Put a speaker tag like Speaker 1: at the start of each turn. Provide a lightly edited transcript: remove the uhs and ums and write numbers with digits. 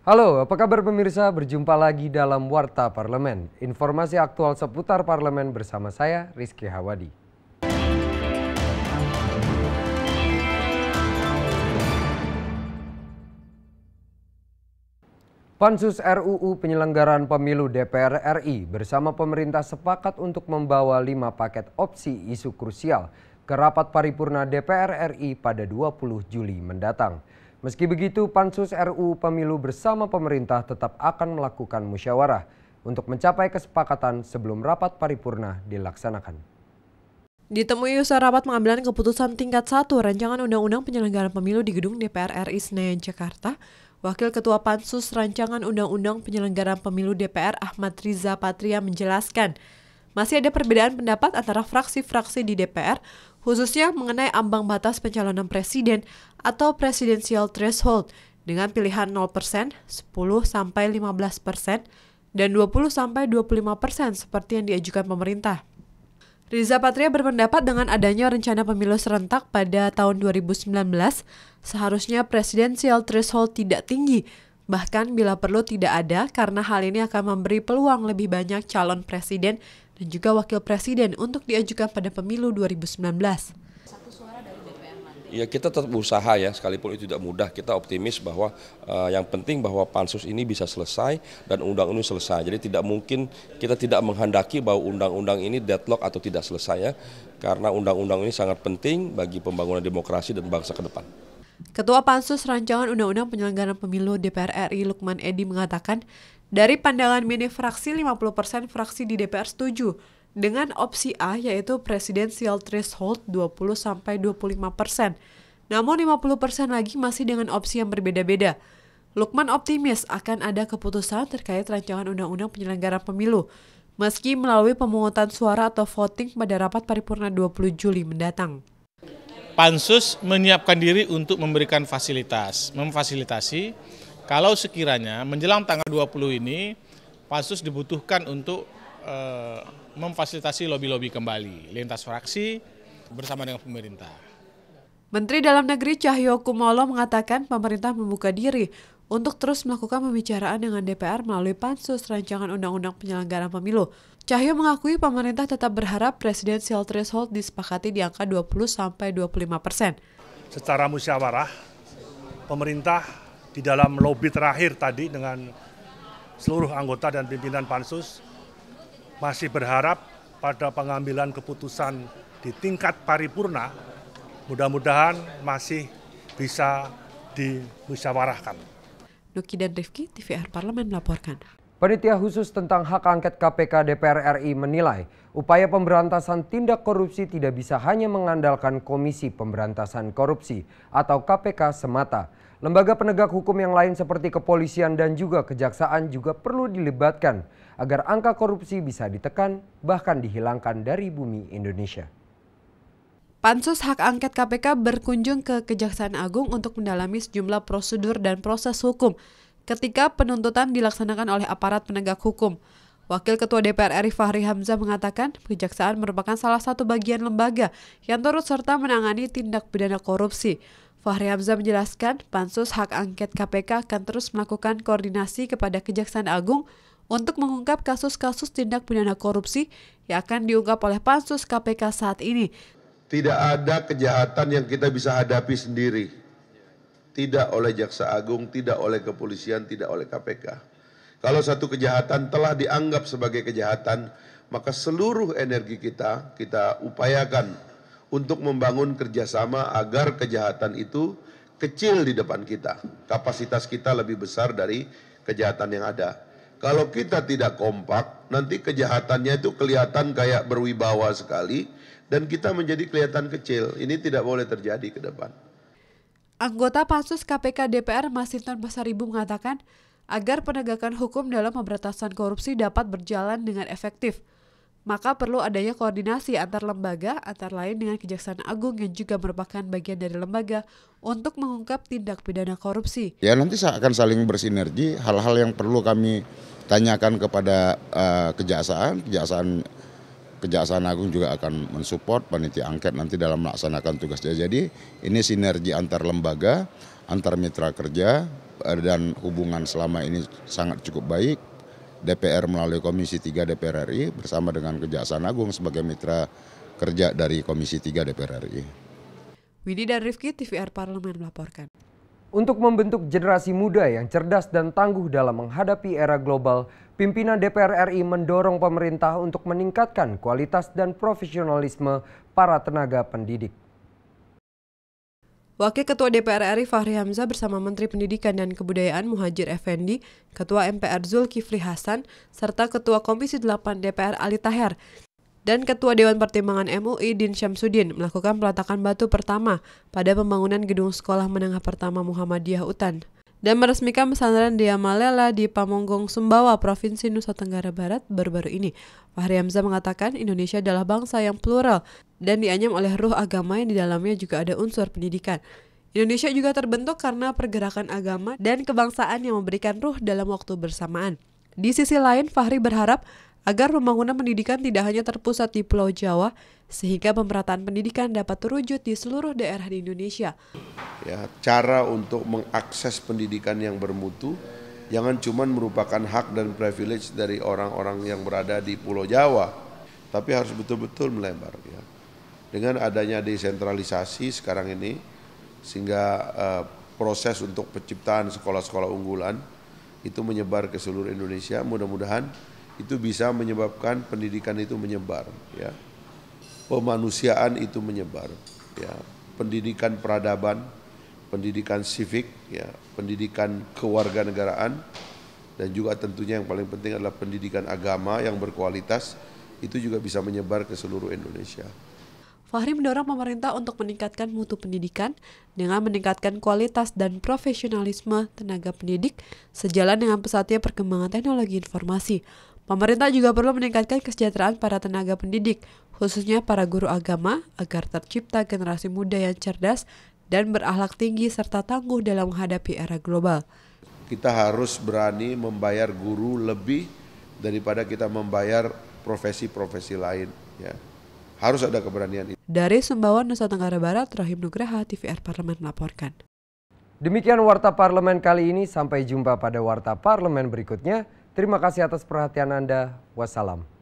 Speaker 1: Halo, apa kabar pemirsa? Berjumpa lagi dalam Warta Parlemen. Informasi aktual seputar parlemen bersama saya, Rizky Hawadi. Pansus RUU Penyelenggaraan Pemilu DPR RI bersama pemerintah sepakat untuk membawa 5 paket opsi isu krusial ke rapat paripurna DPR RI pada 20 Juli mendatang. Meski begitu, Pansus RUU Pemilu bersama pemerintah tetap akan melakukan musyawarah untuk mencapai kesepakatan sebelum rapat paripurna dilaksanakan.
Speaker 2: Ditemui usai rapat pengambilan keputusan tingkat 1 Rancangan Undang-Undang Penyelenggaraan Pemilu di Gedung DPR RI Senayan, Jakarta, Wakil Ketua Pansus Rancangan Undang-Undang Penyelenggaraan Pemilu DPR Ahmad Riza Patria menjelaskan, masih ada perbedaan pendapat antara fraksi-fraksi di DPR, khususnya mengenai ambang batas pencalonan presiden atau presidensial threshold dengan pilihan 0%, 10-15%, dan 20-25% seperti yang diajukan pemerintah. Riza Patria berpendapat dengan adanya rencana pemilu serentak pada tahun 2019, seharusnya presidensial threshold tidak tinggi, bahkan bila perlu tidak ada karena hal ini akan memberi peluang lebih banyak calon presiden dan juga wakil presiden untuk diajukan pada pemilu 2019.
Speaker 3: Ya, kita tetap berusaha ya, sekalipun itu tidak mudah. Kita optimis bahwa yang penting bahwa pansus ini bisa selesai dan undang-undang ini selesai. Jadi tidak mungkin kita tidak menghendaki bahwa undang-undang ini deadlock atau tidak selesai ya, karena undang-undang ini sangat penting bagi pembangunan demokrasi dan bangsa ke depan.
Speaker 2: Ketua Pansus Rancangan Undang-Undang Penyelenggaraan Pemilu DPR RI Lukman Edi mengatakan, dari pandangan mini fraksi 50% fraksi di DPR setuju dengan opsi A yaitu presidensial threshold 20-25%. Namun 50% lagi masih dengan opsi yang berbeda-beda. Lukman optimis akan ada keputusan terkait rancangan undang-undang penyelenggaraan pemilu, meski melalui pemungutan suara atau voting pada rapat paripurna 20 Juli mendatang.
Speaker 4: Pansus menyiapkan diri untuk memberikan memfasilitasi kalau sekiranya menjelang tanggal 20 ini Pansus dibutuhkan untuk memfasilitasi lobi-lobi kembali lintas fraksi bersama dengan pemerintah.
Speaker 2: Menteri Dalam Negeri Cahyokumolo mengatakan pemerintah membuka diri untuk terus melakukan pembicaraan dengan DPR melalui Pansus Rancangan Undang-Undang Penyelenggaraan Pemilu. Cahyo mengakui pemerintah tetap berharap presidensial threshold disepakati di angka 20-25%.
Speaker 5: Secara musyawarah, pemerintah di dalam lobi terakhir tadi dengan seluruh anggota dan pimpinan Pansus masih berharap pada pengambilan keputusan di tingkat paripurna, mudah-mudahan masih bisa dimusyawarahkan.
Speaker 2: Nuki dan Rifki, TVR Parlemen melaporkan.
Speaker 1: Panitia khusus tentang hak angket KPK DPR RI menilai upaya pemberantasan tindak korupsi tidak bisa hanya mengandalkan Komisi Pemberantasan Korupsi atau KPK semata. Lembaga penegak hukum yang lain seperti kepolisian dan juga kejaksaan juga perlu dilibatkan agar angka korupsi bisa ditekan bahkan dihilangkan dari bumi Indonesia.
Speaker 2: Pansus Hak Angket KPK berkunjung ke Kejaksaan Agung untuk mendalami sejumlah prosedur dan proses hukum ketika penuntutan dilaksanakan oleh aparat penegak hukum. Wakil Ketua DPR RI Fahri Hamzah mengatakan Kejaksaan merupakan salah satu bagian lembaga yang turut serta menangani tindak pidana korupsi. Fahri Hamzah menjelaskan Pansus Hak Angket KPK akan terus melakukan koordinasi kepada Kejaksaan Agung untuk mengungkap kasus-kasus tindak pidana korupsi yang akan diungkap oleh Pansus KPK saat ini.
Speaker 6: Tidak ada kejahatan yang kita bisa hadapi sendiri. Tidak oleh Jaksa Agung, tidak oleh kepolisian, tidak oleh KPK. Kalau satu kejahatan telah dianggap sebagai kejahatan, maka seluruh energi kita upayakan untuk membangun kerjasama agar kejahatan itu kecil di depan kita. Kapasitas kita lebih besar dari kejahatan yang ada. Kalau kita tidak kompak, nanti kejahatannya itu kelihatan kayak berwibawa sekali dan kita menjadi kelihatan kecil. Ini tidak boleh terjadi ke depan.
Speaker 2: Anggota Pansus KPK DPR Masinton Pasaribu mengatakan agar penegakan hukum dalam pemberantasan korupsi dapat berjalan dengan efektif, maka perlu adanya koordinasi antar lembaga, antara lain dengan Kejaksaan Agung yang juga merupakan bagian dari lembaga untuk mengungkap tindak pidana korupsi.
Speaker 7: Ya nanti akan saling bersinergi, hal-hal yang perlu kami tanyakan kepada Kejaksaan Agung juga akan mensupport panitia angket nanti dalam melaksanakan tugasnya. Jadi ini sinergi antar lembaga, antar mitra kerja, dan hubungan selama ini sangat cukup baik. DPR melalui Komisi 3 DPR RI bersama dengan Kejaksaan Agung sebagai mitra kerja dari Komisi 3 DPR RI.
Speaker 2: Widi dan Rifki, TVR Parlemen melaporkan.
Speaker 1: Untuk membentuk generasi muda yang cerdas dan tangguh dalam menghadapi era global, pimpinan DPR RI mendorong pemerintah untuk meningkatkan kualitas dan profesionalisme para tenaga pendidik.
Speaker 2: Wakil Ketua DPR RI Fahri Hamzah bersama Menteri Pendidikan dan Kebudayaan Muhadjir Effendi, Ketua MPR Zulkifli Hasan, serta Ketua Komisi 8 DPR Ali Taher, dan Ketua Dewan Pertimbangan MUI Din Syamsuddin melakukan peletakan batu pertama pada pembangunan gedung Sekolah Menengah Pertama Muhammadiyah Utan dan meresmikan pesantren Dia Malela di Pamonggong, Sumbawa, Provinsi Nusa Tenggara Barat baru-baru ini. Fahri Hamzah mengatakan Indonesia adalah bangsa yang plural dan dianyam oleh ruh agama yang di dalamnya juga ada unsur pendidikan. Indonesia juga terbentuk karena pergerakan agama dan kebangsaan yang memberikan ruh dalam waktu bersamaan. Di sisi lain, Fahri berharap agar pembangunan pendidikan tidak hanya terpusat di Pulau Jawa, sehingga pemerataan pendidikan dapat terwujud di seluruh daerah di Indonesia.
Speaker 6: Ya, cara untuk mengakses pendidikan yang bermutu jangan cuma merupakan hak dan privilege dari orang-orang yang berada di Pulau Jawa, tapi harus betul-betul melebar. Ya. Dengan adanya desentralisasi sekarang ini, sehingga proses untuk penciptaan sekolah-sekolah unggulan itu menyebar ke seluruh Indonesia, mudah-mudahan itu bisa menyebabkan pendidikan itu menyebar, ya. Pemanusiaan itu menyebar, ya. Pendidikan peradaban, pendidikan civic, ya, pendidikan kewarganegaraan, dan juga tentunya yang paling penting adalah pendidikan agama yang berkualitas, itu juga bisa menyebar ke seluruh Indonesia.
Speaker 2: Fahri mendorong pemerintah untuk meningkatkan mutu pendidikan dengan meningkatkan kualitas dan profesionalisme tenaga pendidik sejalan dengan pesatnya perkembangan teknologi informasi. Pemerintah juga perlu meningkatkan kesejahteraan para tenaga pendidik, khususnya para guru agama, agar tercipta generasi muda yang cerdas dan berakhlak tinggi serta tangguh dalam menghadapi era global.
Speaker 6: Kita harus berani membayar guru lebih daripada kita membayar profesi-profesi lain, ya. Harus ada keberanian itu.
Speaker 2: Dari Sumbawa, Nusa Tenggara Barat, Rahim Nugraha, TVR Parlemen melaporkan.
Speaker 1: Demikian Warta Parlemen kali ini, sampai jumpa pada Warta Parlemen berikutnya. Terima kasih atas perhatian Anda. Wassalam.